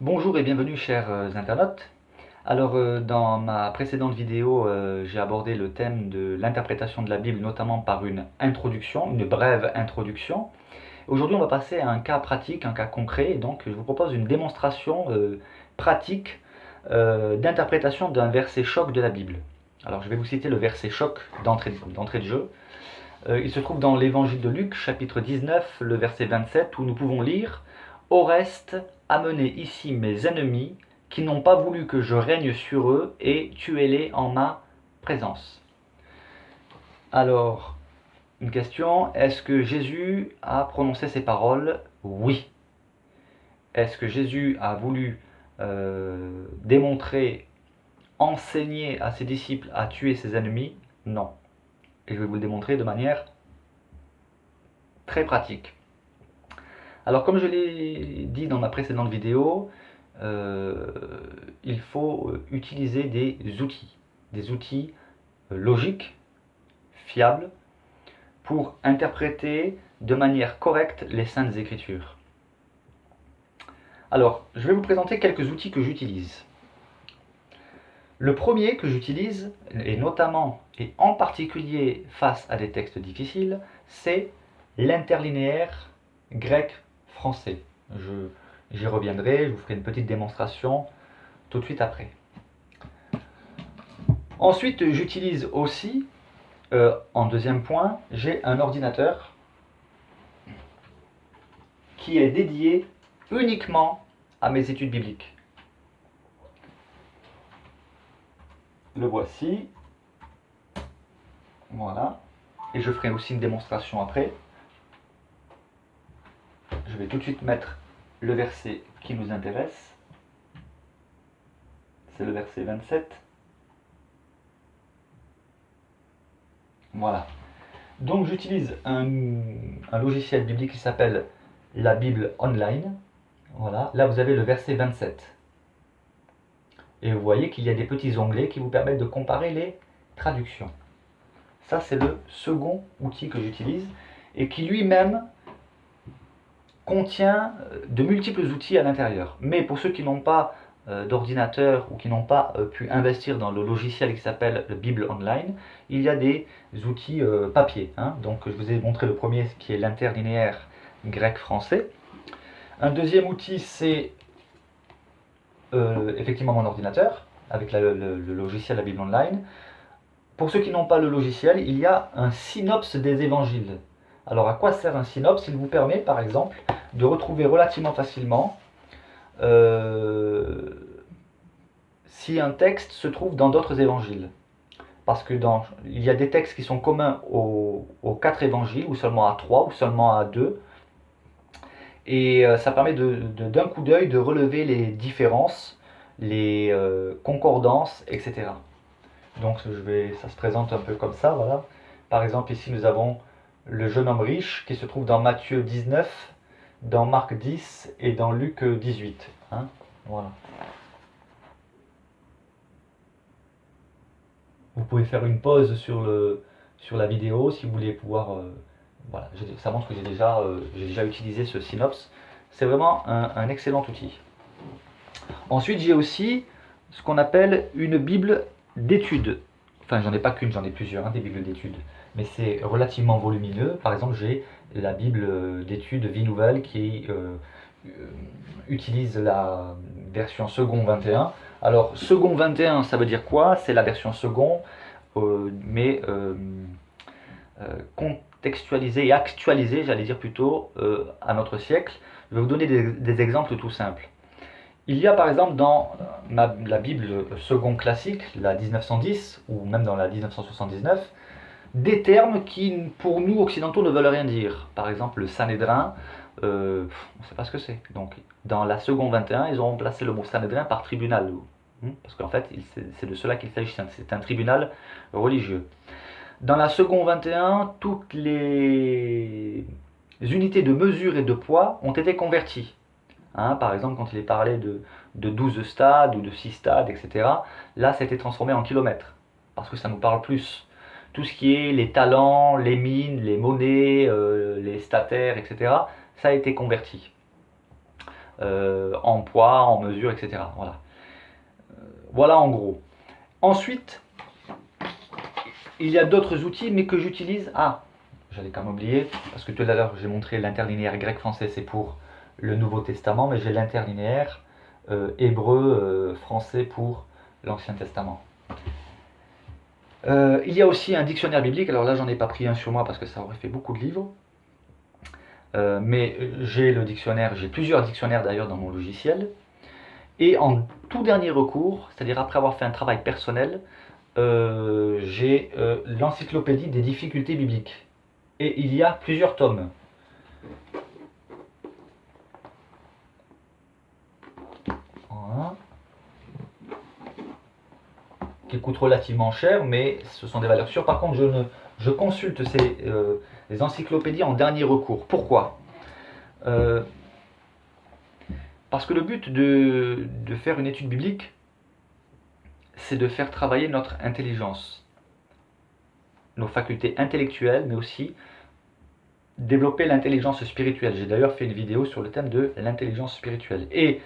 Bonjour et bienvenue chers internautes. Alors dans ma précédente vidéo, j'ai abordé le thème de l'interprétation de la Bible, notamment par une introduction, une brève introduction. Aujourd'hui on va passer à un cas pratique, un cas concret, et donc je vous propose une démonstration pratique d'interprétation d'un verset choc de la Bible. Alors je vais vous citer le verset choc d'entrée de jeu. Il se trouve dans l'évangile de Luc, chapitre 19, le verset 27, où nous pouvons lire « Au reste, amenez ici mes ennemis, qui n'ont pas voulu que je règne sur eux, et tuez-les en ma présence. » Alors, une question, est-ce que Jésus a prononcé ces paroles? Oui. Est-ce que Jésus a voulu démontrer, enseigner à ses disciples à tuer ses ennemis? Non. Et je vais vous le démontrer de manière très pratique. Alors comme je l'ai dit dans ma précédente vidéo, il faut utiliser des outils logiques, fiables, pour interpréter de manière correcte les Saintes Écritures. Alors, je vais vous présenter quelques outils que j'utilise. Le premier que j'utilise, et notamment et en particulier face à des textes difficiles, c'est l'interlinéaire grec-français. J'y reviendrai, je vous ferai une petite démonstration tout de suite après. Ensuite, j'utilise aussi, en deuxième point, j'ai un ordinateur qui est dédié uniquement à mes études bibliques. Le voici. Voilà. Et je ferai aussi une démonstration après. Je vais tout de suite mettre le verset qui nous intéresse. C'est le verset 27. Voilà. Donc j'utilise un logiciel biblique qui s'appelle la Bible Online. Voilà. Là vous avez le verset 27. Et vous voyez qu'il y a des petits onglets qui vous permettent de comparer les traductions. Ça c'est le second outil que j'utilise et qui lui-même contient de multiples outils à l'intérieur. Mais pour ceux qui n'ont pas d'ordinateur ou qui n'ont pas pu investir dans le logiciel qui s'appelle le Bible Online, il y a des outils papier. Donc je vous ai montré le premier qui est l'interlinéaire grec-français. Un deuxième outil c'est effectivement mon ordinateur avec le logiciel la Bible Online. Pour ceux qui n'ont pas le logiciel, il y a un synopse des évangiles. Alors à quoi sert un synopse? Il vous permet par exemple de retrouver relativement facilement si un texte se trouve dans d'autres évangiles. Parce que il y a des textes qui sont communs aux 4 évangiles, ou seulement à 3, ou seulement à 2. Et ça permet d'un coup d'œil de relever les différences, les concordances, etc. Donc ça se présente un peu comme ça, voilà. Par exemple, ici nous avons le jeune homme riche qui se trouve dans Matthieu 19, dans Marc 10 et dans Luc 18. Voilà. Vous pouvez faire une pause sur la vidéo si vous voulez pouvoir... voilà, ça montre que j'ai déjà utilisé ce synopse. C'est vraiment un excellent outil. Ensuite, j'ai aussi ce qu'on appelle une Bible d'études. Enfin, j'en ai pas qu'une, j'en ai plusieurs, des Bibles d'études. Mais c'est relativement volumineux. Par exemple, j'ai la Bible d'études Vie Nouvelle qui utilise la version second 21. Alors, second 21, ça veut dire quoi? C'est la version second, mais contextualisée et actualisée, j'allais dire plutôt, à notre siècle. Je vais vous donner des exemples tout simples. Il y a par exemple dans la Bible second classique, la 1910, ou même dans la 1979, des termes qui, pour nous occidentaux, ne veulent rien dire. Par exemple, le Sanhédrin, on ne sait pas ce que c'est. Donc, dans la seconde 21, ils ont remplacé le mot Sanhédrin par tribunal. Parce qu'en fait, c'est de cela qu'il s'agit. C'est un tribunal religieux. Dans la seconde 21, toutes les unités de mesure et de poids ont été converties. Par exemple, quand il est parlé de 12 stades ou de 6 stades, etc., là, ça a été transformé en kilomètres. Parce que ça nous parle plus. Tout ce qui est les talents, les mines, les monnaies, les statères, etc., ça a été converti. en poids, en mesure, etc. Voilà. Voilà en gros. Ensuite, il y a d'autres outils, mais que j'utilise. Ah, j'allais quand même oublier, parce que tout à l'heure j'ai montré l'interlinéaire grec-français, c'est pour le Nouveau Testament, mais j'ai l'interlinéaire hébreu-français pour l'Ancien Testament. Il y a aussi un dictionnaire biblique, alors là j'en ai pas pris un sur moi parce que ça aurait fait beaucoup de livres, mais j'ai le dictionnaire, j'ai plusieurs dictionnaires d'ailleurs dans mon logiciel, et en tout dernier recours, c'est-à-dire après avoir fait un travail personnel, j'ai l'encyclopédie des difficultés bibliques. Et il y a plusieurs tomes. Voilà. Qui coûtent relativement cher, mais ce sont des valeurs sûres. Par contre, je consulte les encyclopédies en dernier recours. Pourquoi Parce que le but de faire une étude biblique, c'est de faire travailler notre intelligence, nos facultés intellectuelles, mais aussi développer l'intelligence spirituelle. J'ai d'ailleurs fait une vidéo sur le thème de l'intelligence spirituelle. Et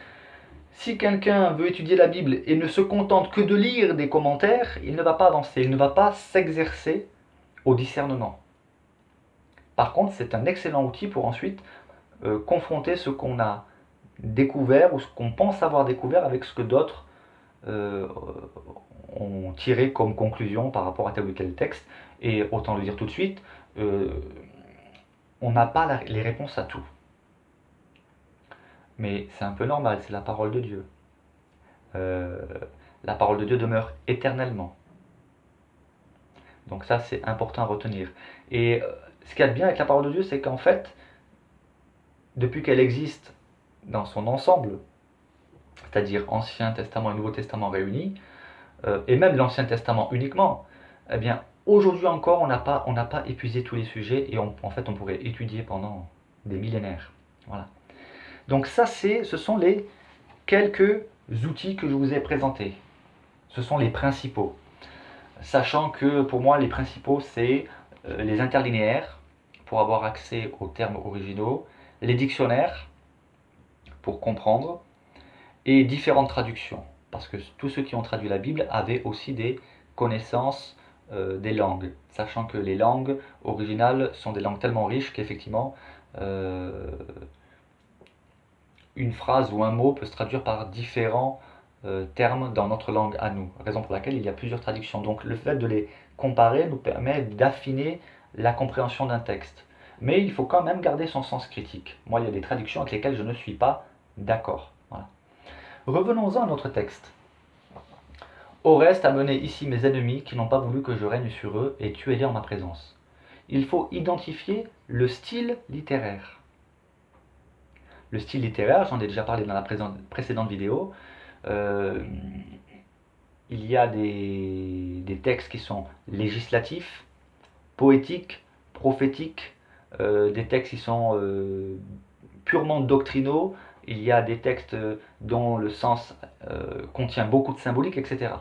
si quelqu'un veut étudier la Bible et ne se contente que de lire des commentaires, il ne va pas avancer, il ne va pas s'exercer au discernement. Par contre, c'est un excellent outil pour ensuite confronter ce qu'on a découvert ou ce qu'on pense avoir découvert avec ce que d'autres ont tiré comme conclusion par rapport à tel ou tel texte. Et autant le dire tout de suite, on n'a pas les réponses à tout. Mais c'est un peu normal, c'est la parole de Dieu. La parole de Dieu demeure éternellement. Donc ça, c'est important à retenir. Et ce qu'il y a de bien avec la parole de Dieu, c'est qu'en fait, depuis qu'elle existe dans son ensemble, c'est-à-dire Ancien Testament et Nouveau Testament réunis, et même l'Ancien Testament uniquement, eh bien, aujourd'hui encore, on n'a pas épuisé tous les sujets et en fait, on pourrait étudier pendant des millénaires. Voilà. Donc ça, ce sont les quelques outils que je vous ai présentés. Ce sont les principaux. Sachant que pour moi, les principaux, c'est les interlinéaires, pour avoir accès aux termes originaux, les dictionnaires, pour comprendre, et différentes traductions. Parce que tous ceux qui ont traduit la Bible avaient aussi des connaissances des langues, sachant que les langues originales sont des langues tellement riches qu'effectivement, une phrase ou un mot peut se traduire par différents termes dans notre langue à nous, raison pour laquelle il y a plusieurs traductions. Donc le fait de les comparer nous permet d'affiner la compréhension d'un texte. Mais il faut quand même garder son sens critique. Moi, il y a des traductions avec lesquelles je ne suis pas d'accord. Voilà. Revenons-en à notre texte. Oreste a mené ici mes ennemis qui n'ont pas voulu que je règne sur eux et tuez-les en ma présence. Il faut identifier le style littéraire. Le style littéraire, j'en ai déjà parlé dans la précédente vidéo, il y a des textes qui sont législatifs, poétiques, prophétiques, des textes qui sont purement doctrinaux, il y a des textes dont le sens contient beaucoup de symbolique, etc.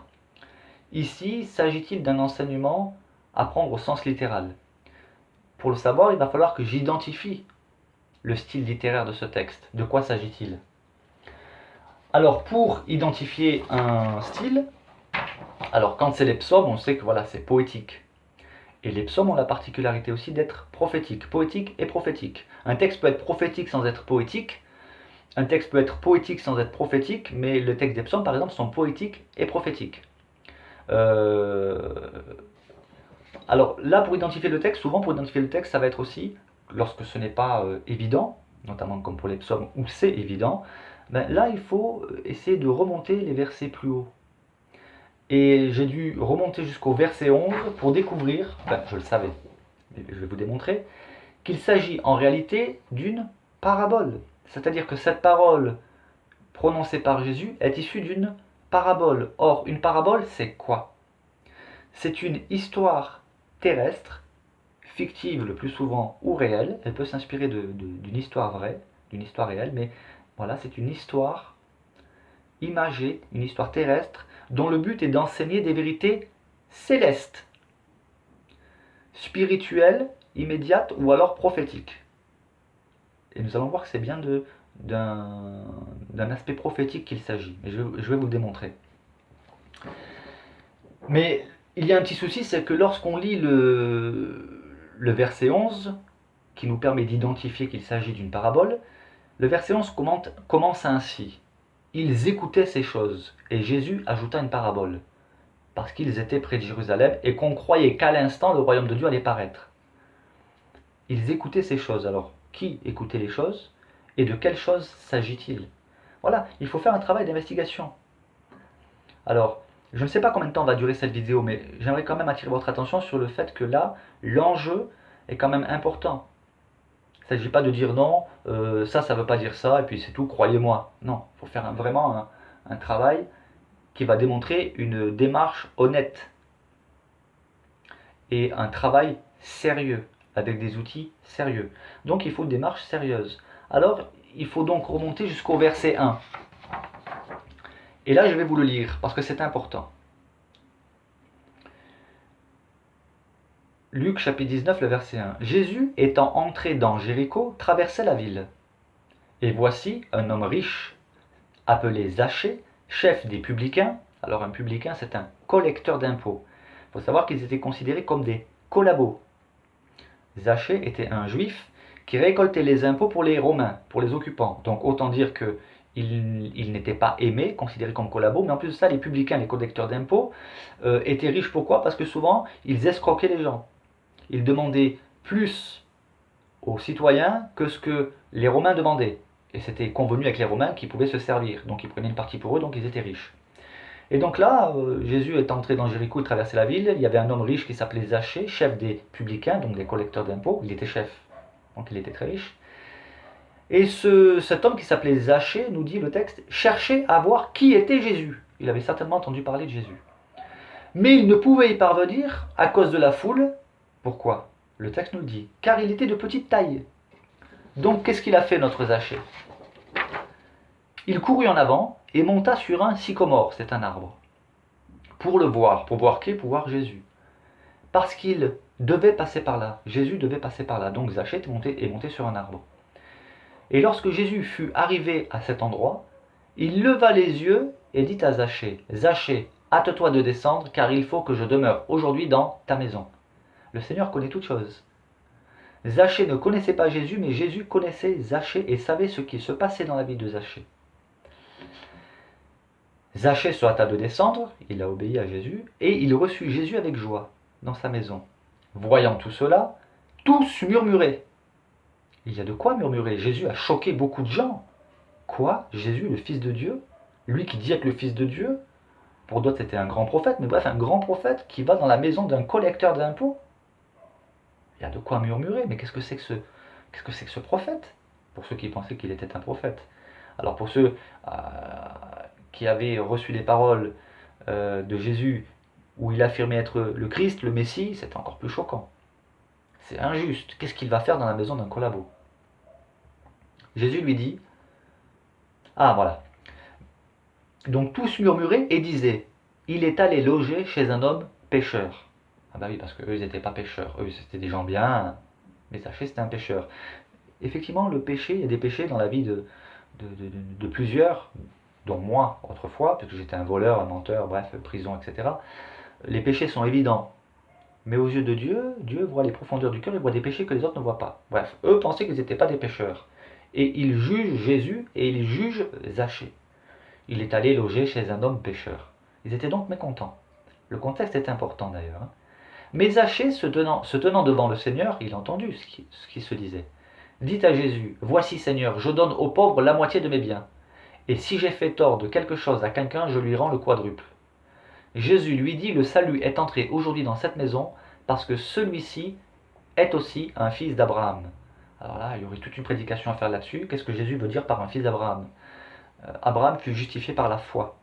Ici, s'agit-il d'un enseignement à prendre au sens littéral? Pour le savoir, il va falloir que j'identifie le style littéraire de ce texte. De quoi s'agit-il? Alors, pour identifier un style, alors quand c'est les psaumes, on sait que voilà, c'est poétique. Et les psaumes ont la particularité aussi d'être prophétiques, poétiques et prophétiques. Un texte peut être prophétique sans être poétique, un texte peut être poétique sans être prophétique, mais le texte des psaumes, par exemple, sont poétiques et prophétiques. Alors là, pour identifier le texte, souvent pour identifier le texte, ça va être aussi, lorsque ce n'est pas évident, notamment comme pour les psaumes où c'est évident, ben là il faut essayer de remonter les versets plus haut. Et j'ai dû remonter jusqu'au verset 11 pour découvrir, enfin je le savais, mais je vais vous démontrer, qu'il s'agit en réalité d'une parabole. C'est-à-dire que cette parole prononcée par Jésus est issue d'une parabole. Or, une parabole, c'est quoi? C'est une histoire terrestre, fictive le plus souvent ou réelle. Elle peut s'inspirer d'une histoire vraie, d'une histoire réelle, mais voilà, c'est une histoire imagée, une histoire terrestre, dont le but est d'enseigner des vérités célestes, spirituelles, immédiates ou alors prophétiques. Et nous allons voir que c'est bien de d'un aspect prophétique qu'il s'agit. Et je vais vous le démontrer. Mais il y a un petit souci, c'est que lorsqu'on lit le verset 11, qui nous permet d'identifier qu'il s'agit d'une parabole, le verset 11 commence ainsi. Ils écoutaient ces choses, et Jésus ajouta une parabole, parce qu'ils étaient près de Jérusalem, et qu'on croyait qu'à l'instant le royaume de Dieu allait paraître. Ils écoutaient ces choses. Alors, qui écoutait les choses, et de quelles choses s'agit-il? Voilà, il faut faire un travail d'investigation. Alors, je ne sais pas combien de temps va durer cette vidéo, mais j'aimerais quand même attirer votre attention sur le fait que là, l'enjeu est quand même important. Il ne s'agit pas de dire non, ça ne veut pas dire ça, et puis c'est tout, croyez-moi. Non, il faut faire vraiment un travail qui va démontrer une démarche honnête et un travail sérieux, avec des outils sérieux. Donc il faut une démarche sérieuse. Alors, il faut donc remonter jusqu'au verset 1. Et là, je vais vous le lire, parce que c'est important. Luc chapitre 19, le verset 1. Jésus, étant entré dans Jéricho, traversait la ville. Et voici un homme riche, appelé Zachée, chef des publicains. Alors un publicain, c'est un collecteur d'impôts. Il faut savoir qu'ils étaient considérés comme des collabos. Zachée était un juif qui récoltait les impôts pour les Romains, pour les occupants. Donc autant dire qu'il n'était pas aimé, considéré comme collabo, mais en plus de ça, les publicains, les collecteurs d'impôts, étaient riches. Pourquoi? Parce que souvent, ils escroquaient les gens. Ils demandaient plus aux citoyens que ce que les Romains demandaient. Et c'était convenu avec les Romains qu'ils pouvaient se servir. Donc ils prenaient une partie pour eux, donc ils étaient riches. Et donc là, Jésus est entré dans Jéricho, il traversait la ville. Il y avait un homme riche qui s'appelait Zachée, chef des publicains, donc des collecteurs d'impôts. Il était chef, donc il était très riche. Et cet homme qui s'appelait Zachée, nous dit le texte, cherchait à voir qui était Jésus. Il avait certainement entendu parler de Jésus. Mais il ne pouvait y parvenir à cause de la foule. Pourquoi? Le texte nous le dit. Car il était de petite taille. Donc qu'est-ce qu'il a fait, notre Zachée? Il courut en avant et monta sur un sycomore, c'est un arbre, pour le voir. Pour voir qui? Pour voir Jésus. Parce qu'il devait passer par là. Jésus devait passer par là. Donc Zachée est monté sur un arbre. Et lorsque Jésus fut arrivé à cet endroit, il leva les yeux et dit à Zachée, Zachée, hâte-toi de descendre, car il faut que je demeure aujourd'hui dans ta maison. Le Seigneur connaît toutes choses. Zachée ne connaissait pas Jésus, mais Jésus connaissait Zachée et savait ce qui se passait dans la vie de Zachée. Zachée se hâta de descendre, il a obéi à Jésus, et il reçut Jésus avec joie dans sa maison. Voyant tout cela, tous murmuraient. Il y a de quoi murmurer. Jésus a choqué beaucoup de gens. Quoi? Jésus, le Fils de Dieu? Lui qui dit être le Fils de Dieu? Pour d'autres, c'était un grand prophète, mais bref, un grand prophète qui va dans la maison d'un collecteur d'impôts. Il y a de quoi murmurer, mais qu'est-ce que c'est que ce prophète? Pour ceux qui pensaient qu'il était un prophète. Alors pour ceux qui avaient reçu les paroles de Jésus, où il affirmait être le Christ, le Messie, c'est encore plus choquant. C'est injuste. Qu'est-ce qu'il va faire dans la maison d'un collabo? Jésus lui dit, ah voilà. Donc tous murmuraient et disaient, il est allé loger chez un homme pécheur. Ah bah oui, parce qu'eux, ils n'étaient pas pécheurs. Eux, c'était des gens bien, mais Zachée, c'était un pécheur. Effectivement, le péché, il y a des péchés dans la vie de plusieurs, dont moi, autrefois, parce que j'étais un voleur, un menteur, bref, prison, etc. Les péchés sont évidents. Mais aux yeux de Dieu, Dieu voit les profondeurs du cœur, il voit des péchés que les autres ne voient pas. Bref, eux pensaient qu'ils n'étaient pas des pécheurs. Et ils jugent Jésus et ils jugent Zachée. Il est allé loger chez un homme pécheur. Ils étaient donc mécontents. Le contexte est important d'ailleurs. Mais Zachée, se tenant devant le Seigneur, il a entendu ce qui se disait. Dit à Jésus, voici Seigneur, je donne aux pauvres la moitié de mes biens. Et si j'ai fait tort de quelque chose à quelqu'un, je lui rends le quadruple. Jésus lui dit, le salut est entré aujourd'hui dans cette maison, parce que celui-ci est aussi un fils d'Abraham. Alors là, il y aurait toute une prédication à faire là-dessus. Qu'est-ce que Jésus veut dire par un fils d'Abraham? Abraham fut justifié par la foi.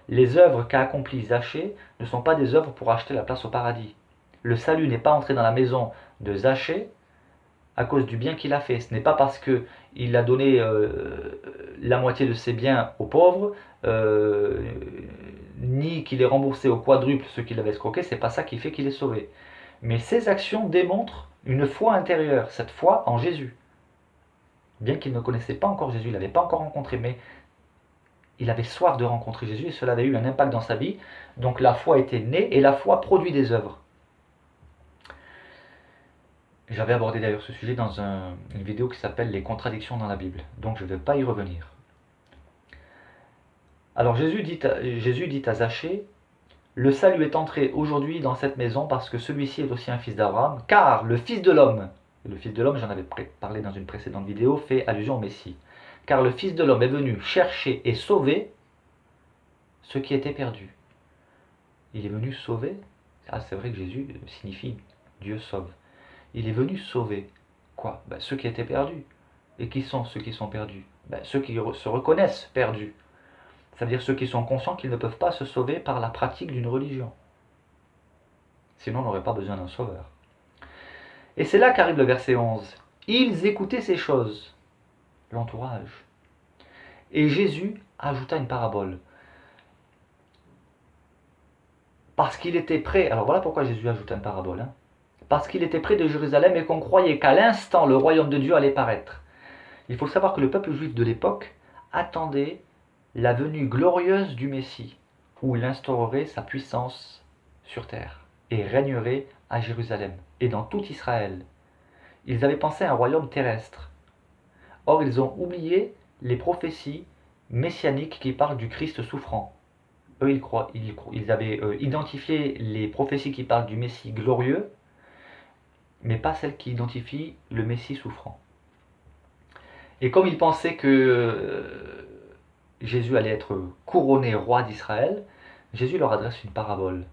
Les œuvres qu'a accomplies Zachée ne sont pas des œuvres pour acheter la place au paradis. Le salut n'est pas entré dans la maison de Zachée à cause du bien qu'il a fait. Ce n'est pas parce qu'il a donné la moitié de ses biens aux pauvres, ni qu'il ait remboursé au quadruple ce qu'il avait escroqué, c'est pas ça qui fait qu'il est sauvé. Mais ses actions démontrent une foi intérieure, cette foi en Jésus. bien qu'il ne connaissait pas encore Jésus, il l'avait pas encore rencontré, mais il avait soif de rencontrer Jésus et cela avait eu un impact dans sa vie. Donc la foi était née et la foi produit des œuvres. J'avais abordé d'ailleurs ce sujet dans une vidéo qui s'appelle Les contradictions dans la Bible, donc je ne vais pas y revenir. Alors Jésus dit à Zachée, le salut est entré aujourd'hui dans cette maison parce que celui-ci est aussi un fils d'Abraham, car le Fils de l'homme, j'en avais parlé dans une précédente vidéo, fait allusion au Messie, car le Fils de l'homme est venu chercher et sauver ce qui était perdu. Il est venu sauver. Ah, c'est vrai que Jésus signifie Dieu sauve. Il est venu sauver quoi? Ceux qui étaient perdus. Et qui sont ceux qui sont perdus? Ceux qui se reconnaissent perdus. C'est-à-dire ceux qui sont conscients qu'ils ne peuvent pas se sauver par la pratique d'une religion. Sinon, on n'aurait pas besoin d'un sauveur. Et c'est là qu'arrive le verset 11. Ils écoutaient ces choses, l'entourage. Et Jésus ajouta une parabole. Parce qu'il était près, alors voilà pourquoi Jésus ajoute une parabole, parce qu'il était près de Jérusalem et qu'on croyait qu'à l'instant le royaume de Dieu allait paraître. Il faut savoir que le peuple juif de l'époque attendait la venue glorieuse du Messie, où il instaurerait sa puissance sur terre et régnerait à Jérusalem et dans tout Israël. Ils avaient pensé à un royaume terrestre. Or, ils ont oublié les prophéties messianiques qui parlent du Christ souffrant. Eux, ils avaient identifié les prophéties qui parlent du Messie glorieux, mais pas celles qui identifient le Messie souffrant. Et comme ils pensaient que Jésus allait être couronné roi d'Israël, Jésus leur adresse une parabole.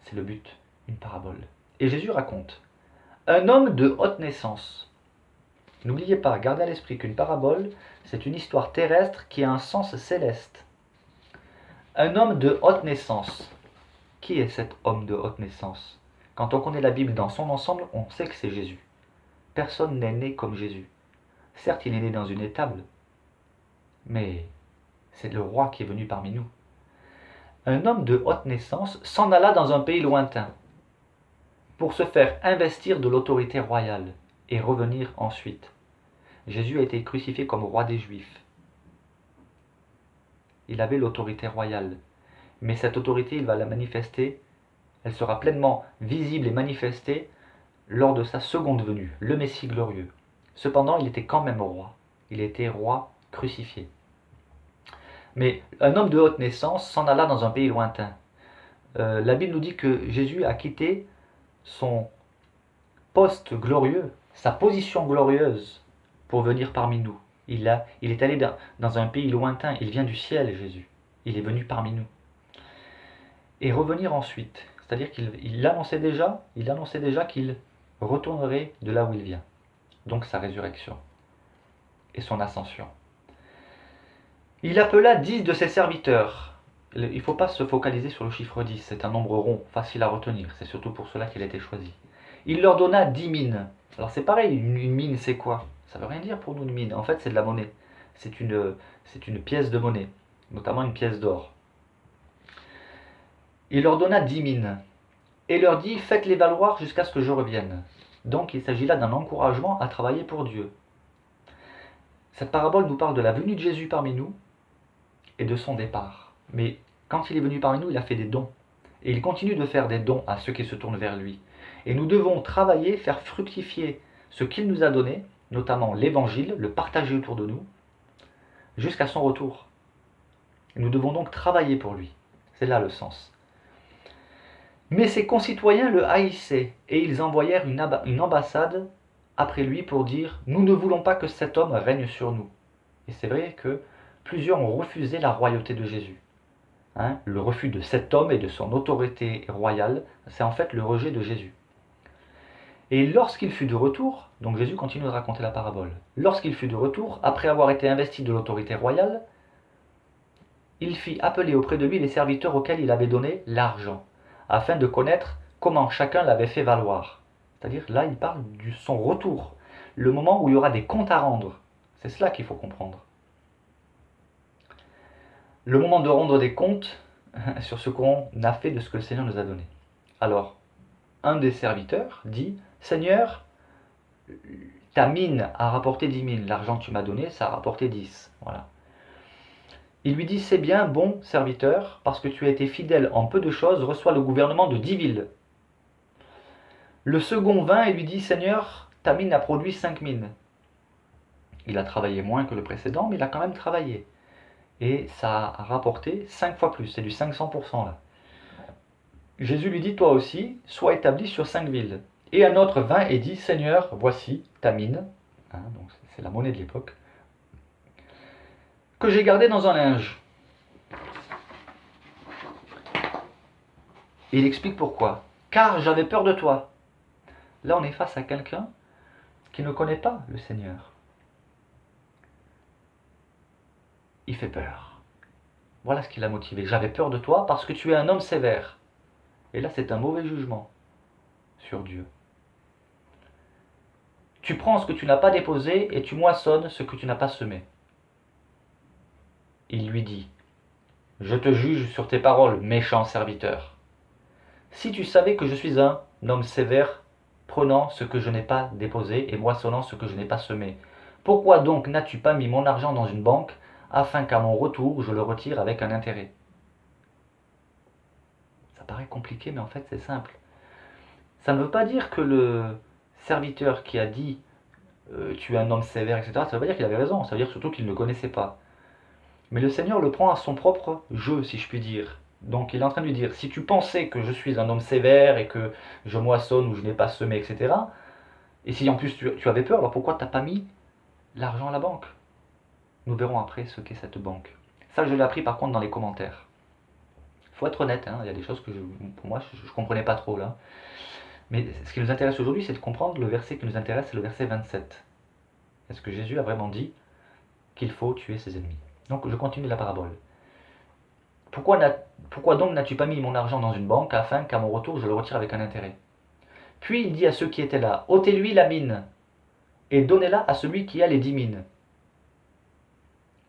C'est le but, une parabole. Et Jésus raconte, un homme de haute naissance. N'oubliez pas, gardez à l'esprit qu'une parabole, c'est une histoire terrestre qui a un sens céleste. Un homme de haute naissance. Qui est cet homme de haute naissance? Quand on connaît la Bible dans son ensemble, on sait que c'est Jésus. Personne n'est né comme Jésus. Certes, il est né dans une étable, mais c'est le roi qui est venu parmi nous. Un homme de haute naissance s'en alla dans un pays lointain pour se faire investir de l'autorité royale et revenir ensuite. Jésus a été crucifié comme roi des Juifs. Il avait l'autorité royale, mais cette autorité, il va la manifester, elle sera pleinement visible et manifestée lors de sa seconde venue, le Messie glorieux. Cependant, il était quand même roi. Il était roi crucifié. Mais un homme de haute naissance s'en alla dans un pays lointain. La Bible nous dit que Jésus a quitté son poste glorieux, sa position glorieuse, pour venir parmi nous. Il est allé dans un pays lointain, il vient du ciel, Jésus. Il est venu parmi nous. Et revenir ensuite, c'est-à-dire qu'il annonçait déjà qu'il retournerait de là où il vient. Donc sa résurrection et son ascension. Il appela 10 de ses serviteurs. Il ne faut pas se focaliser sur le chiffre 10, c'est un nombre rond, facile à retenir, c'est surtout pour cela qu'il a été choisi. Il leur donna 10 mines. Alors c'est pareil, une mine c'est quoi? Ça ne veut rien dire pour nous une mine, en fait c'est de la monnaie. C'est une pièce de monnaie, notamment une pièce d'or. Il leur donna 10 mines et leur dit, faites-les valoir jusqu'à ce que je revienne. Donc il s'agit là d'un encouragement à travailler pour Dieu. Cette parabole nous parle de la venue de Jésus parmi nous et de son départ. Mais quand il est venu parmi nous, il a fait des dons. Et il continue de faire des dons à ceux qui se tournent vers lui. Et nous devons travailler, faire fructifier ce qu'il nous a donné, notamment l'évangile, le partager autour de nous, jusqu'à son retour. Et nous devons donc travailler pour lui. C'est là le sens. Mais ses concitoyens le haïssaient et ils envoyèrent une ambassade après lui pour dire « Nous ne voulons pas que cet homme règne sur nous ». Et c'est vrai que plusieurs ont refusé la royauté de Jésus. Le refus de cet homme et de son autorité royale, c'est en fait le rejet de Jésus. Et lorsqu'il fut de retour, donc Jésus continue de raconter la parabole, lorsqu'il fut de retour, après avoir été investi de l'autorité royale, il fit appeler auprès de lui les serviteurs auxquels il avait donné l'argent, afin de connaître comment chacun l'avait fait valoir. C'est-à-dire, là, il parle de son retour, le moment où il y aura des comptes à rendre. C'est cela qu'il faut comprendre. Le moment de rendre des comptes sur ce qu'on a fait de ce que le Seigneur nous a donné. Alors, un des serviteurs dit, « Seigneur, ta mine a rapporté 10 000. L'argent que tu m'as donné, ça a rapporté 10. Voilà. Il lui dit, c'est bien, bon serviteur, parce que tu as été fidèle en peu de choses, reçois le gouvernement de 10 villes. Le second vint et lui dit, Seigneur, ta mine a produit 5 mines. Il a travaillé moins que le précédent, mais il a quand même travaillé. Et ça a rapporté 5 fois plus, c'est du 500% là. Jésus lui dit, toi aussi, sois établi sur 5 villes. Et un autre vint et dit, Seigneur, voici ta mine, donc c'est la monnaie de l'époque, que j'ai gardée dans un linge. Et il explique pourquoi. Car j'avais peur de toi. Là, on est face à quelqu'un qui ne connaît pas le Seigneur. Il fait peur. Voilà ce qui l'a motivé. J'avais peur de toi parce que tu es un homme sévère. Et là, c'est un mauvais jugement sur Dieu. Tu prends ce que tu n'as pas déposé et tu moissonnes ce que tu n'as pas semé. Il lui dit, je te juge sur tes paroles, méchant serviteur. Si tu savais que je suis un homme sévère, prenant ce que je n'ai pas déposé et moissonnant ce que je n'ai pas semé, pourquoi donc n'as-tu pas mis mon argent dans une banque, afin qu'à mon retour je le retire avec un intérêt? Ça paraît compliqué, mais en fait c'est simple. Ça ne veut pas dire que le serviteur qui a dit tu es un homme sévère, etc., ça ne veut pas dire qu'il avait raison, ça veut dire surtout qu'il ne le connaissait pas. Mais le Seigneur le prend à son propre jeu, si je puis dire. Donc il est en train de lui dire, si tu pensais que je suis un homme sévère et que je moissonne ou je n'ai pas semé, etc., et si en plus tu avais peur, alors pourquoi tu n'as pas mis l'argent à la banque? Nous verrons après ce qu'est cette banque. Ça, je l'ai appris par contre dans les commentaires. Il faut être honnête, il y a des choses que pour moi, je ne comprenais pas trop là. Mais ce qui nous intéresse aujourd'hui, c'est de comprendre le verset qui nous intéresse, c'est le verset 27. Est-ce que Jésus a vraiment dit qu'il faut tuer ses ennemis? Donc je continue la parabole. Pourquoi donc n'as-tu pas mis mon argent dans une banque afin qu'à mon retour je le retire avec un intérêt? Puis il dit à ceux qui étaient là, ôtez-lui la mine et donnez-la à celui qui a les 10 mines.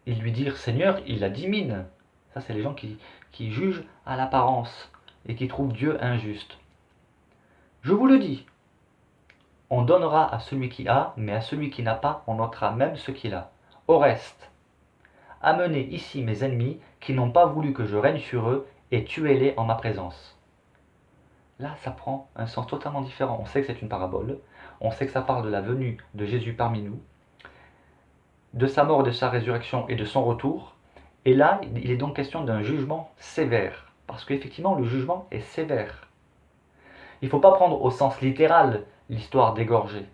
Ils lui dirent, Seigneur, il a 10 mines. Ça, c'est les gens qui jugent à l'apparence et qui trouvent Dieu injuste. Je vous le dis, on donnera à celui qui a, mais à celui qui n'a pas, on ôtera même ce qu'il a. Au reste, amenez ici mes ennemis qui n'ont pas voulu que je règne sur eux et tuez-les en ma présence. Là, ça prend un sens totalement différent. On sait que c'est une parabole, on sait que ça parle de la venue de Jésus parmi nous, de sa mort, de sa résurrection et de son retour. Et là, il est donc question d'un jugement sévère, parce qu'effectivement, le jugement est sévère. Il ne faut pas prendre au sens littéral l'histoire d'égorger.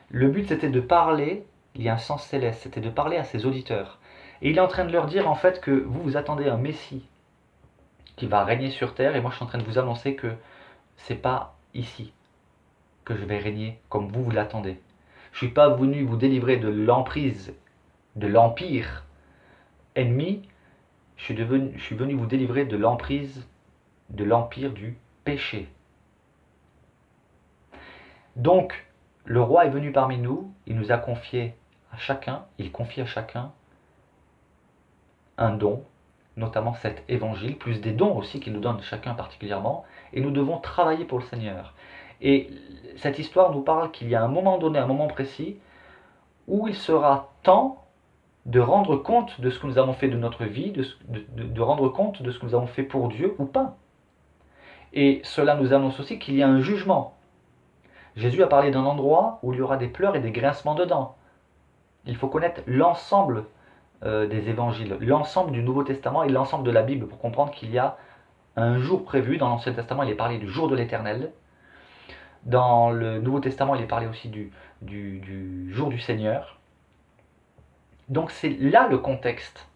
Le but, c'était de parler, il y a un sens céleste, c'était de parler à ses auditeurs. Et il est en train de leur dire en fait que vous attendez un Messie qui va régner sur terre, et moi je suis en train de vous annoncer que c'est pas ici que je vais régner comme vous l'attendez. Je ne suis pas venu vous délivrer de l'emprise, de l'empire ennemi, je suis venu vous délivrer de l'emprise, de l'empire du péché. Donc, le roi est venu parmi nous, il nous a confié à chacun, il confie à chacun un don, notamment cet évangile, plus des dons aussi qu'il nous donne chacun particulièrement, et nous devons travailler pour le Seigneur. Et cette histoire nous parle qu'il y a un moment donné, un moment précis, où il sera temps de rendre compte de ce que nous avons fait de notre vie, de rendre compte de ce que nous avons fait pour Dieu ou pas. Et cela nous annonce aussi qu'il y a un jugement. Jésus a parlé d'un endroit où il y aura des pleurs et des grincements de dents. Il faut connaître l'ensemble des évangiles, l'ensemble du Nouveau Testament et l'ensemble de la Bible pour comprendre qu'il y a un jour prévu. Dans l'Ancien Testament, il est parlé du jour de l'Éternel. Dans le Nouveau Testament, il est parlé aussi du jour du Seigneur. Donc c'est là le contexte.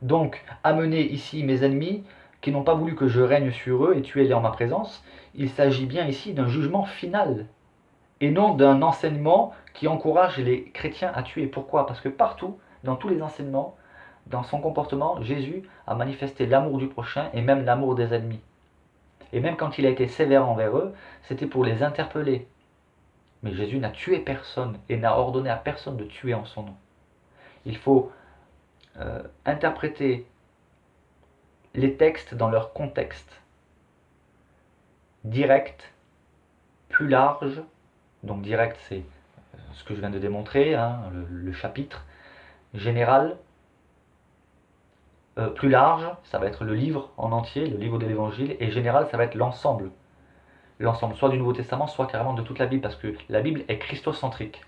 Donc, amenez ici mes ennemis qui n'ont pas voulu que je règne sur eux et tuez-les en ma présence. Il s'agit bien ici d'un jugement final et non d'un enseignement qui encourage les chrétiens à tuer. Pourquoi? Parce que partout, dans tous les enseignements, dans son comportement, Jésus a manifesté l'amour du prochain et même l'amour des ennemis. Et même quand il a été sévère envers eux, c'était pour les interpeller. Mais Jésus n'a tué personne et n'a ordonné à personne de tuer en son nom. Il faut interpréter les textes dans leur contexte. Direct, plus large, donc direct c'est ce que je viens de démontrer, hein, le chapitre général. Plus large, ça va être le livre en entier, le livre de l'Évangile, et général, ça va être l'ensemble. L'ensemble, soit du Nouveau Testament, soit carrément de toute la Bible, parce que la Bible est christocentrique.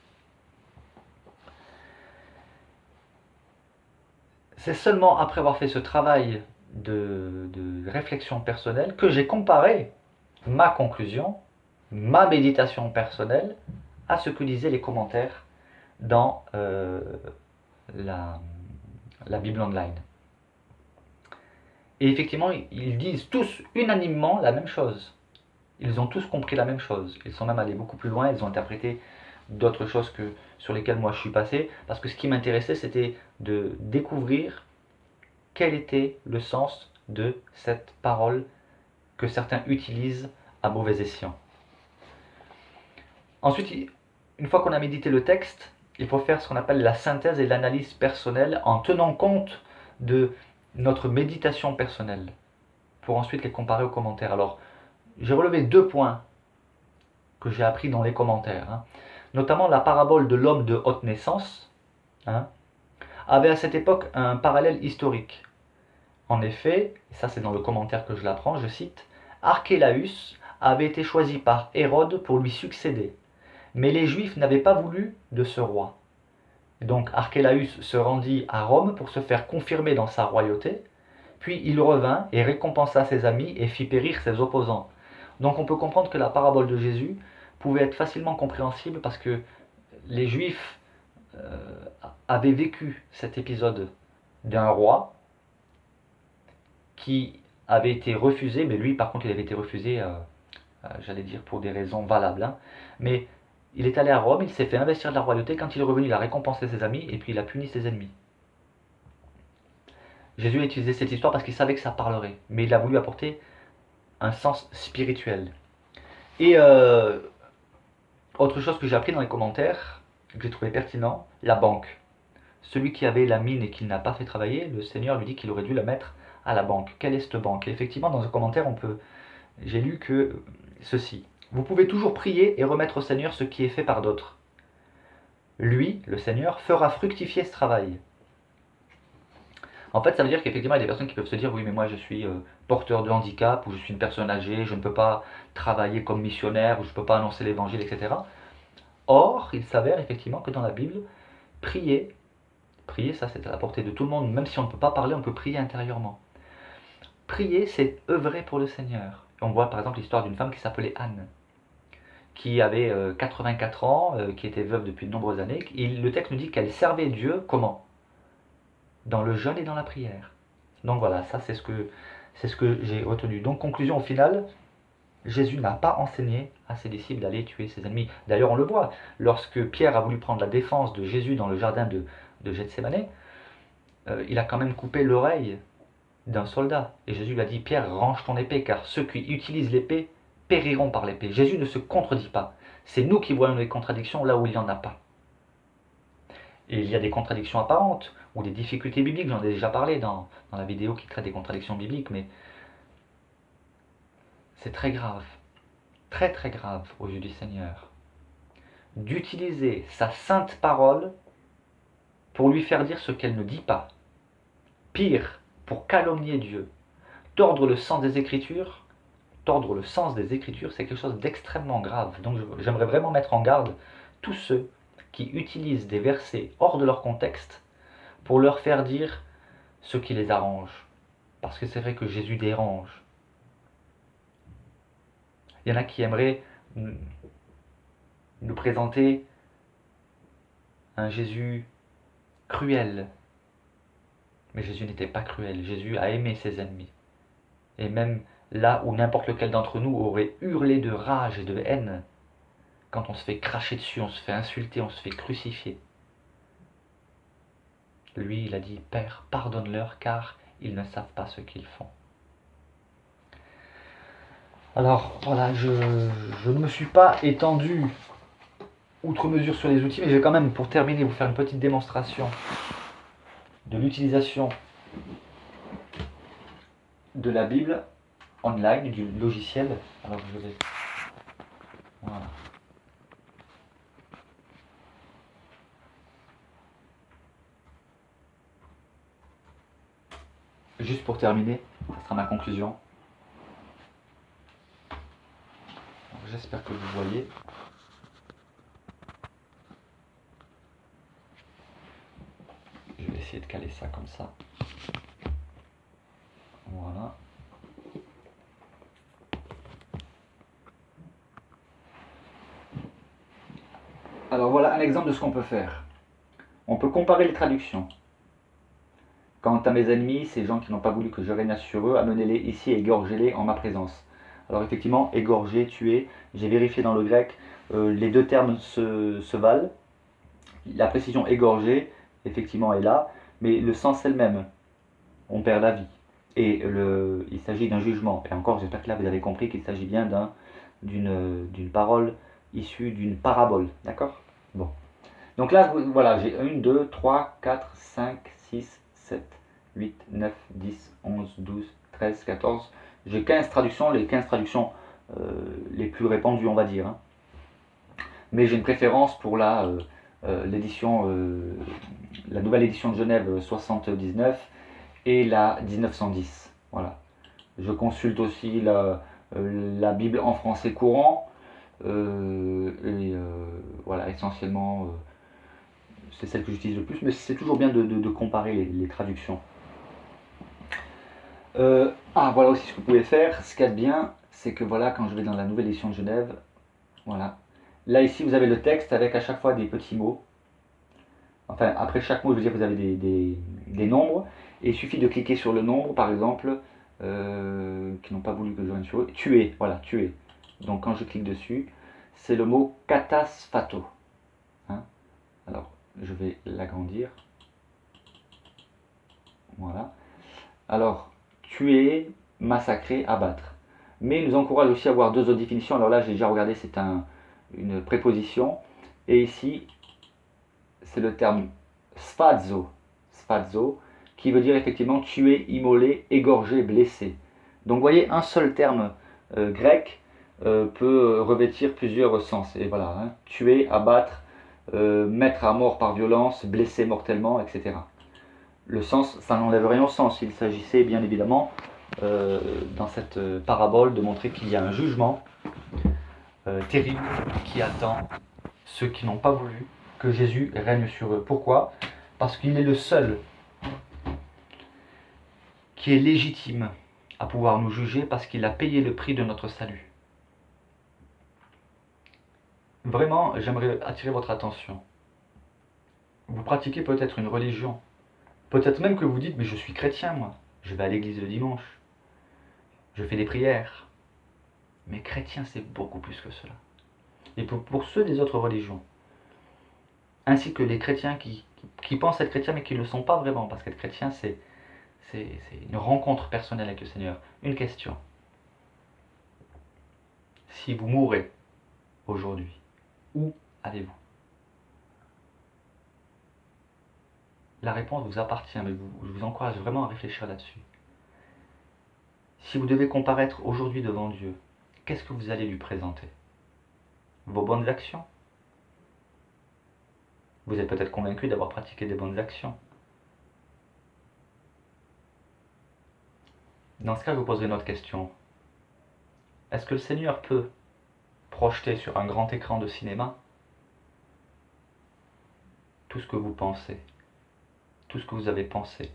C'est seulement après avoir fait ce travail de réflexion personnelle que j'ai comparé ma conclusion, ma méditation personnelle, à ce que disaient les commentaires dans la Bible online. Et effectivement, ils disent tous unanimement la même chose. Ils ont tous compris la même chose. Ils sont même allés beaucoup plus loin, ils ont interprété d'autres choses sur lesquelles moi je suis passé, parce que ce qui m'intéressait, c'était de découvrir quel était le sens de cette parole que certains utilisent à mauvais escient. Ensuite, une fois qu'on a médité le texte, il faut faire ce qu'on appelle la synthèse et l'analyse personnelle en tenant compte de notre méditation personnelle, pour ensuite les comparer aux commentaires. Alors, j'ai relevé 2 points que j'ai appris dans les commentaires, hein. Notamment la parabole de l'homme de haute naissance, hein, avait à cette époque un parallèle historique. En effet, et ça c'est dans le commentaire que je l'apprends, je cite, Archélaüs avait été choisi par Hérode pour lui succéder, mais les Juifs n'avaient pas voulu de ce roi. Donc Archélaüs se rendit à Rome pour se faire confirmer dans sa royauté, puis il revint et récompensa ses amis et fit périr ses opposants. Donc on peut comprendre que la parabole de Jésus pouvait être facilement compréhensible parce que les Juifs avaient vécu cet épisode d'un roi qui avait été refusé, mais lui par contre il avait été refusé, j'allais dire pour des raisons valables, hein. Mais il est allé à Rome, il s'est fait investir de la royauté, quand il est revenu il a récompensé ses amis et puis il a puni ses ennemis. Jésus a utilisé cette histoire parce qu'il savait que ça parlerait, mais il a voulu apporter un sens spirituel. Et autre chose que j'ai appris dans les commentaires, que j'ai trouvé pertinent, la banque. Celui qui avait la mine et qui n'a pas fait travailler, le Seigneur lui dit qu'il aurait dû la mettre à la banque. Quelle est cette banque? Et effectivement, dans un commentaire, j'ai lu que ceci. Vous pouvez toujours prier et remettre au Seigneur ce qui est fait par d'autres. Lui, le Seigneur, fera fructifier ce travail. En fait, ça veut dire qu'effectivement, il y a des personnes qui peuvent se dire, oui, mais moi je suis porteur de handicap, ou je suis une personne âgée, je ne peux pas travailler comme missionnaire, ou je ne peux pas annoncer l'évangile, etc. Or, il s'avère effectivement que dans la Bible, prier, ça c'est à la portée de tout le monde, même si on ne peut pas parler, on peut prier intérieurement. Prier, c'est œuvrer pour le Seigneur. On voit par exemple l'histoire d'une femme qui s'appelait Anne, qui avait 84 ans, qui était veuve depuis de nombreuses années. Et le texte nous dit qu'elle servait Dieu comment? Dans le jeûne et dans la prière. Donc voilà, ça c'est ce que j'ai retenu. Donc conclusion au final, Jésus n'a pas enseigné à ses disciples d'aller tuer ses ennemis. D'ailleurs on le voit, lorsque Pierre a voulu prendre la défense de Jésus dans le jardin de Gethsémanée, il a quand même coupé l'oreille d'un soldat. Et Jésus lui a dit, Pierre, range ton épée, car ceux qui utilisent l'épée périront par l'épée. Jésus ne se contredit pas. C'est nous qui voyons les contradictions là où il n'y en a pas. Et il y a des contradictions apparentes, ou des difficultés bibliques, j'en ai déjà parlé dans la vidéo qui traite des contradictions bibliques, mais c'est très grave, très très grave aux yeux du Seigneur, d'utiliser sa sainte parole pour lui faire dire ce qu'elle ne dit pas. Pire, pour calomnier Dieu, tordre le sens des Écritures, c'est quelque chose d'extrêmement grave. Donc j'aimerais vraiment mettre en garde tous ceux qui utilisent des versets hors de leur contexte pour leur faire dire ce qui les arrange. Parce que c'est vrai que Jésus dérange. Il y en a qui aimeraient nous présenter un Jésus cruel. Mais Jésus n'était pas cruel. Jésus a aimé ses ennemis. Et même là où n'importe lequel d'entre nous aurait hurlé de rage et de haine, quand on se fait cracher dessus, on se fait insulter, on se fait crucifier. Lui, il a dit, Père, pardonne-leur, car ils ne savent pas ce qu'ils font. Alors, voilà, je ne me suis pas étendu outre mesure sur les outils, mais je vais quand même, pour terminer, vous faire une petite démonstration de l'utilisation de la Bible online, du logiciel. Alors, je vais... Voilà. Juste pour terminer, ça sera ma conclusion. J'espère que vous voyez. Je vais essayer de caler ça comme ça. Voilà. Alors voilà un exemple de ce qu'on peut faire. On peut comparer les traductions. Quant à mes ennemis, ces gens qui n'ont pas voulu que je règne sur eux, amenez-les ici et égorgez-les en ma présence. Alors effectivement, égorger, tuer, j'ai vérifié dans le grec, les deux termes se valent. La précision égorger, effectivement, est là, mais le sens est le même. On perd la vie. Et il s'agit d'un jugement. Et encore, j'espère que là vous avez compris qu'il s'agit bien d'une parole issue d'une parabole. D'accord? Bon. Donc là, voilà, j'ai 1, 2, 3, 4, 5, 6, 7, 8, 9, 10, 11, 12, 13, 14. J'ai 15 traductions, les 15 traductions les plus répandues, on va dire. Hein. Mais j'ai une préférence pour l'édition, la nouvelle édition de Genève 79 et la 1910. Voilà. Je consulte aussi la Bible en français courant. Voilà, essentiellement, c'est celle que j'utilise le plus, mais c'est toujours bien de comparer les traductions. Voilà aussi ce que vous pouvez faire. Ce qu'il y a de bien, c'est que voilà, quand je vais dans la nouvelle édition de Genève, voilà. Là, ici, vous avez le texte avec à chaque fois des petits mots. Enfin, après chaque mot, je veux dire, vous avez des nombres. Et il suffit de cliquer sur le nombre, par exemple, qui n'ont pas voulu que je vienne sur eux. Tuer, voilà, tuer. Donc quand je clique dessus, c'est le mot katasphato. Hein. Alors, je vais l'agrandir. Voilà. Alors, tuer, massacrer, abattre. Mais il nous encourage aussi à avoir deux autres définitions. Alors là, j'ai déjà regardé, c'est une préposition. Et ici, c'est le terme sphazo, qui veut dire effectivement tuer, immoler, égorger, blesser. Donc vous voyez, un seul terme grec peut revêtir plusieurs sens. Et voilà, hein, tuer, abattre, mettre à mort par violence, blesser mortellement, etc. Le sens, ça n'enlève rien au sens. Il s'agissait bien évidemment, dans cette parabole, de montrer qu'il y a un jugement terrible qui attend ceux qui n'ont pas voulu que Jésus règne sur eux. Pourquoi? Parce qu'il est le seul qui est légitime à pouvoir nous juger parce qu'il a payé le prix de notre salut. Vraiment, j'aimerais attirer votre attention. Vous pratiquez peut-être une religion. Peut-être même que vous dites, mais je suis chrétien moi. Je vais à l'église le dimanche. Je fais des prières. Mais chrétien, c'est beaucoup plus que cela. Et pour ceux des autres religions, ainsi que les chrétiens qui pensent être chrétiens mais qui ne le sont pas vraiment, parce qu'être chrétien, c'est une rencontre personnelle avec le Seigneur. Une question. Si vous mourrez aujourd'hui, où allez-vous? La réponse vous appartient, mais je vous encourage vraiment à réfléchir là-dessus. Si vous devez comparaître aujourd'hui devant Dieu, qu'est-ce que vous allez lui présenter? Vos bonnes actions? Vous êtes peut-être convaincu d'avoir pratiqué des bonnes actions. Dans ce cas, je vous poserai une autre question. Est-ce que le Seigneur peut projeter sur un grand écran de cinéma tout ce que vous pensez, tout ce que vous avez pensé,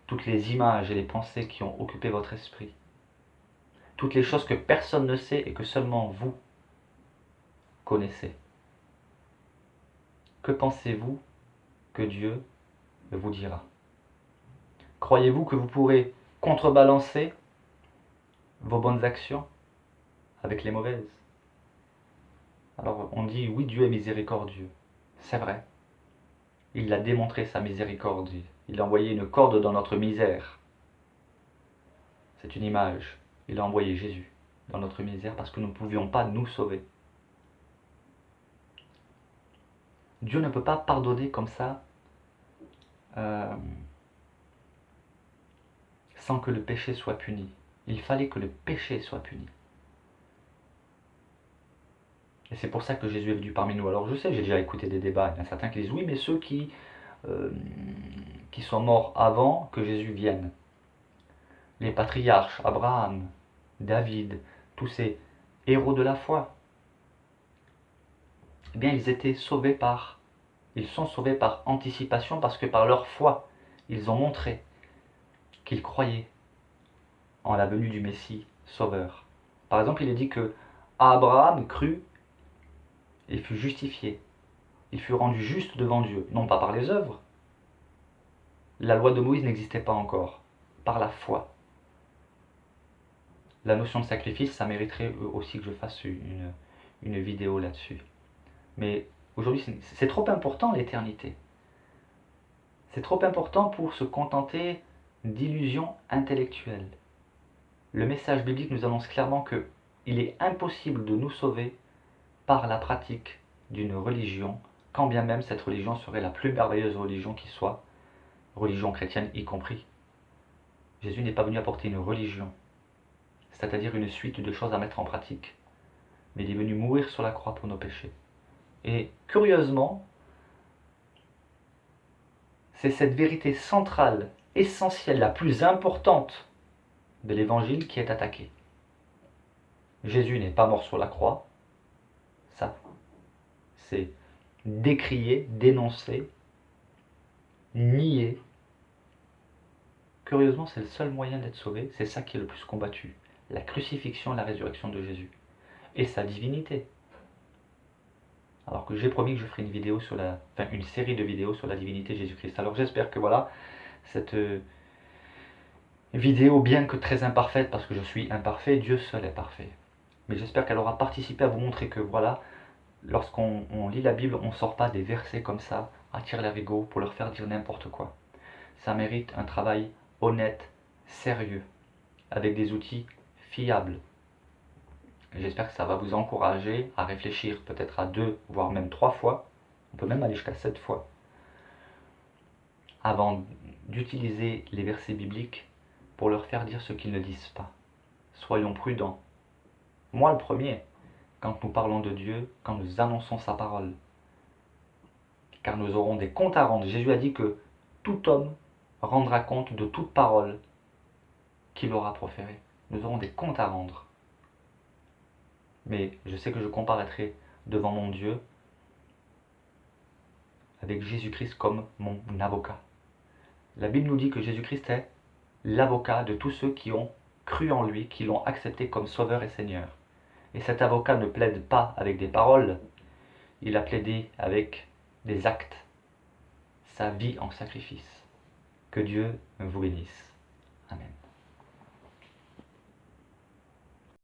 toutes les images et les pensées qui ont occupé votre esprit, toutes les choses que personne ne sait et que seulement vous connaissez? Que pensez-vous que Dieu vous dira? Croyez-vous que vous pourrez contrebalancer vos bonnes actions avec les mauvaises? Alors on dit oui, Dieu est miséricordieux. C'est vrai. Il a démontré sa miséricorde. Il a envoyé une corde dans notre misère. C'est une image. Il a envoyé Jésus dans notre misère parce que nous ne pouvions pas nous sauver. Dieu ne peut pas pardonner comme ça sans que le péché soit puni. Il fallait que le péché soit puni. Et c'est pour ça que Jésus est venu parmi nous. Alors je sais, j'ai déjà écouté des débats, il y en a certains qui disent oui, mais ceux qui sont morts avant que Jésus vienne. les patriarches, Abraham, David, tous ces héros de la foi, eh bien ils sont sauvés par anticipation parce que par leur foi, ils ont montré qu'ils croyaient en la venue du Messie sauveur. Par exemple, il est dit que Abraham crut et fut justifié. Il fut rendu juste devant Dieu, non pas par les œuvres. La loi de Moïse n'existait pas encore, par la foi. La notion de sacrifice, ça mériterait aussi que je fasse une vidéo là-dessus. Mais aujourd'hui, c'est trop important l'éternité. C'est trop important pour se contenter d'illusions intellectuelles. Le message biblique nous annonce clairement que il est impossible de nous sauver par la pratique d'une religion, quand bien même cette religion serait la plus merveilleuse religion qui soit, religion chrétienne y compris. Jésus n'est pas venu apporter une religion, c'est-à-dire une suite de choses à mettre en pratique, mais il est venu mourir sur la croix pour nos péchés. Et curieusement, c'est cette vérité centrale, essentielle, la plus importante de l'évangile qui est attaquée. Jésus n'est pas mort sur la croix, ça c'est décrié, dénoncé, nié. Curieusement, c'est le seul moyen d'être sauvé, c'est ça qui est le plus combattu. La crucifixion et la résurrection de Jésus. Et sa divinité. Alors que j'ai promis que je ferai une série de vidéos sur la divinité de Jésus-Christ. Alors j'espère que voilà, cette vidéo, bien que très imparfaite, parce que je suis imparfait, Dieu seul est parfait. Mais j'espère qu'elle aura participé à vous montrer que voilà, lorsqu'on lit la Bible, on ne sort pas des versets comme ça, à tire-larigot, pour leur faire dire n'importe quoi. Ça mérite un travail honnête, sérieux, avec des outils fiables. J'espère que ça va vous encourager à réfléchir peut-être à 2, voire même 3 fois, on peut même aller jusqu'à 7 fois, avant d'utiliser les versets bibliques pour leur faire dire ce qu'ils ne disent pas. Soyons prudents. Moi le premier, quand nous parlons de Dieu, quand nous annonçons sa parole. Car nous aurons des comptes à rendre. Jésus a dit que tout homme rendra compte de toute parole qu'il aura proférée. Nous aurons des comptes à rendre. Mais je sais que je comparaîtrai devant mon Dieu avec Jésus-Christ comme mon avocat. La Bible nous dit que Jésus-Christ est l'avocat de tous ceux qui ont cru en lui, qui l'ont accepté comme sauveur et seigneur. Et cet avocat ne plaide pas avec des paroles, il a plaidé avec des actes, sa vie en sacrifice. Que Dieu vous bénisse. Amen.